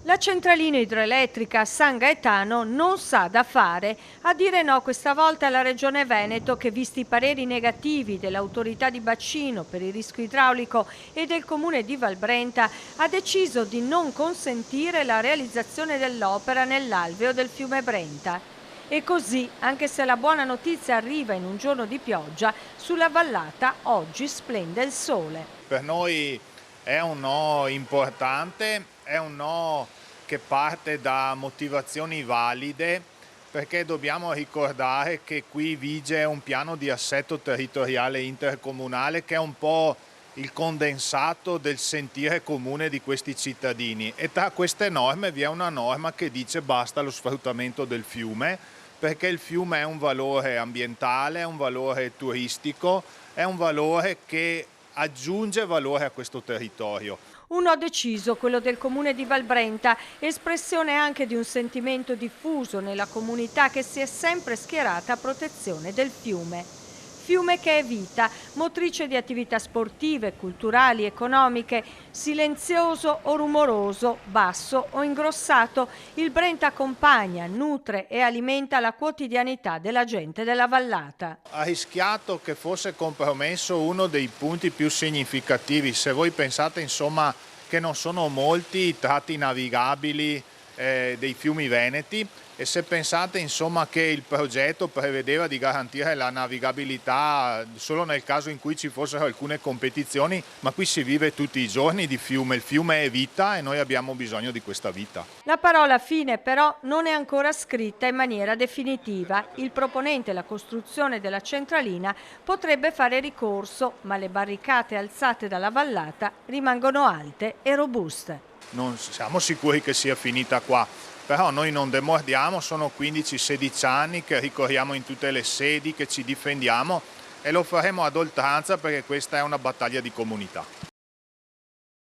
La centralina idroelettrica San Gaetano non sa da fare. A dire no questa volta alla Regione Veneto che, visti i pareri negativi dell'autorità di bacino per il rischio idraulico e del comune di Valbrenta, ha deciso di non consentire la realizzazione dell'opera nell'alveo del fiume Brenta. E così, anche se la buona notizia arriva in un giorno di pioggia, sulla vallata oggi splende il sole. Per noi è un no importante, è un no che parte da motivazioni valide, perché dobbiamo ricordare che qui vige un piano di assetto territoriale intercomunale che è un po' il condensato del sentire comune di questi cittadini, e tra queste norme vi è una norma che dice basta allo sfruttamento del fiume, perché il fiume è un valore ambientale, è un valore turistico, è un valore che aggiunge valore a questo territorio. Un no deciso, quello del comune di Valbrenta, espressione anche di un sentimento diffuso nella comunità che si è sempre schierata a protezione del fiume. Fiume che è vita, motrice di attività sportive, culturali, economiche, silenzioso o rumoroso, basso o ingrossato, il Brenta accompagna, nutre e alimenta la quotidianità della gente della vallata. Ha rischiato che fosse compromesso uno dei punti più significativi. Se voi pensate insomma che non sono molti i tratti navigabili dei fiumi veneti, e se pensate insomma che il progetto prevedeva di garantire la navigabilità solo nel caso in cui ci fossero alcune competizioni, ma qui si vive tutti i giorni di fiume, il fiume è vita e noi abbiamo bisogno di questa vita. La parola fine però non è ancora scritta in maniera definitiva. Il proponente la costruzione della centralina potrebbe fare ricorso, ma le barricate alzate dalla vallata rimangono alte e robuste. Non siamo sicuri che sia finita qua, però noi non demordiamo, sono 15-16 anni che ricorriamo in tutte le sedi, che ci difendiamo, e lo faremo ad oltranza perché questa è una battaglia di comunità.